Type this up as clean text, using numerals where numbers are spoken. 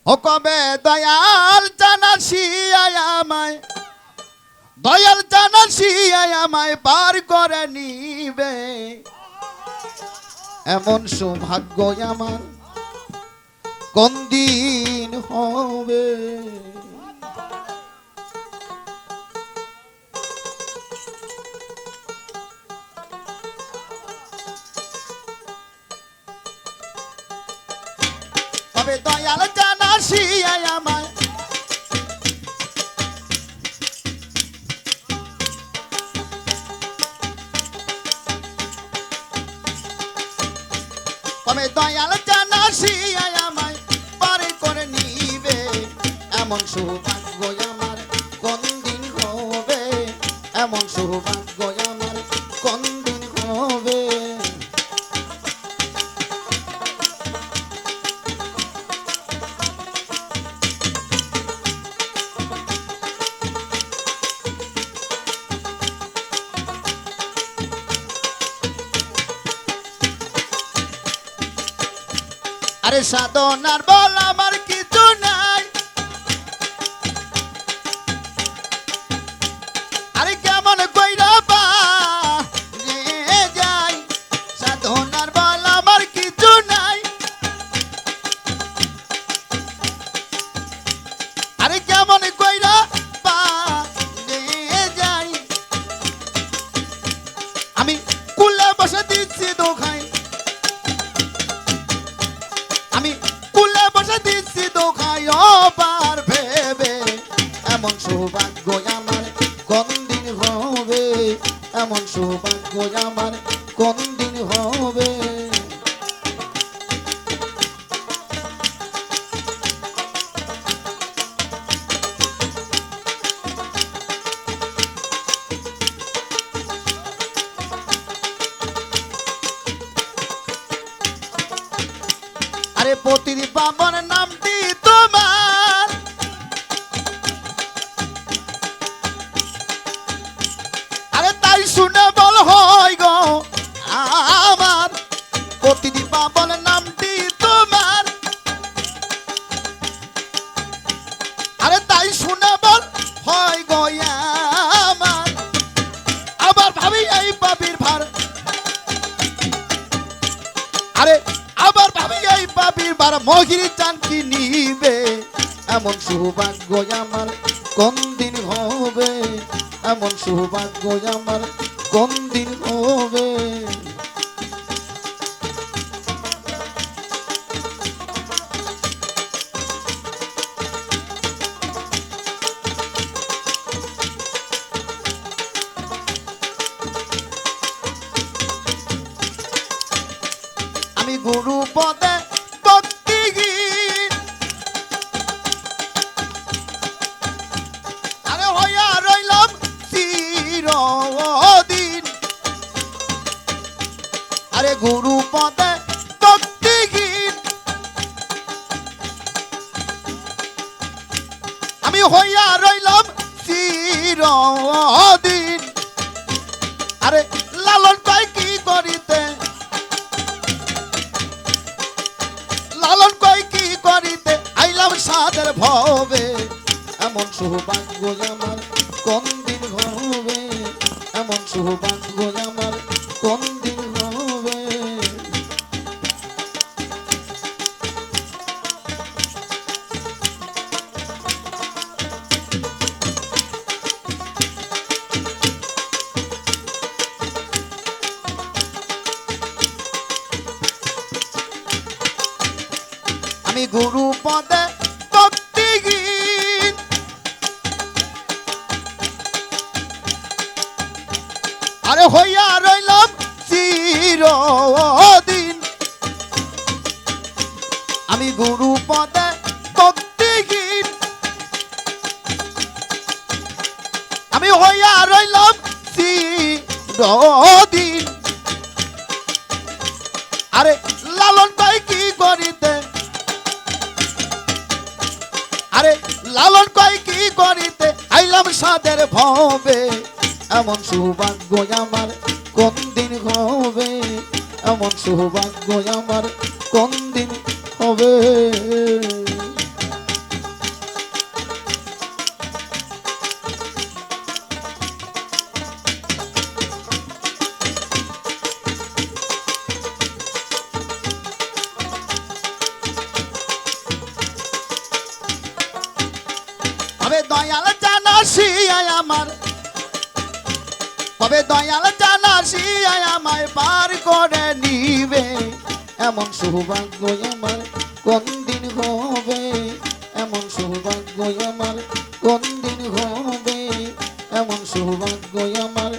ও কবে দয়াল জানাসি আমায়, দয়াল জানাসি আমায় পার করে নিবে, এমন সৌভাগ্য আমার কোন দিন হবে। কবে দয়াল জানাসি আমায়, কবে দয়াল জানাসি আমায় পার করে নিবে, এমন সৌভাগ্য আমার কোন দিন হবে, এমন সৌভাগ্য আমার কোন দিন হবে। আরে সাধনার বল আমার কিছু নাই, আরে কেমন কইরা পারে যাই, সাধনার বল আমার কিছু নাই, আরে কেমন কইরা পারে যাই, আমি কুলে বসে দিচ্ছি দোখাই, আমি কুলে বসে দিচ্ছি দোখাই পার ভেবে, এমন সৌভাগ্য আমার কোন দিন হবে, এমন সৌভাগ্য আমার কোন দিন হবে। আরে পতির পাবন নামটি তোমার, আরে তাই শুনে বল হয় গো আমার, পতির পাবন নামটি তোমার, আরে তাই শুনে বল হয় গো আমার, আবার ভাবি এই পাপির ভার, আরে আবার ভাবি এই পাপির বার মহির চান কি নিবে, এমন সৌভাগ্য আমার কোন দিন হবে, এমন সৌভাগ্য আমার কোন দিন হবে। আমি গুরু পদে ভক্তি গীত, আরে হইয়া রইলাম চিরদিন, আরে গুরু পদে ভক্তি গীত, আমি হইয়া রইলাম চিরদিন, আরে লালন কয় কি করিতে, লালন কয় কি করিতে আইলাম সাদের ভবে, এমন সৌভাগ্য আমার কোন দিন হবে, এমন সৌভাগ্য আমার কোন দিন হবে। আমি গুরু পদে ভক্তি গীত, আরে হইয়া রইলাম চিরদিন, আমি গুরু পদে ভক্তি গীত, আমি হইয়া রইলাম চিরদিন, আরে লালন কয় কি করিতে, আরে লালন কয় কি করিতে আইলাম সাদের ভবে, এমন সৌভাগ্য আমার কোন দিন হবে, এমন সৌভাগ্য আমার কোন দিন হবে। দয়াল জানাসিয়ায় আমার, কবে দয়াল জানাসিয়ায় আমায় পার করে নিবে, এমন সৌভাগ্য আমার কোন দিন হবে, এমন সৌভাগ্য আমার কোন দিন হবে, এমন সৌভাগ্য আমার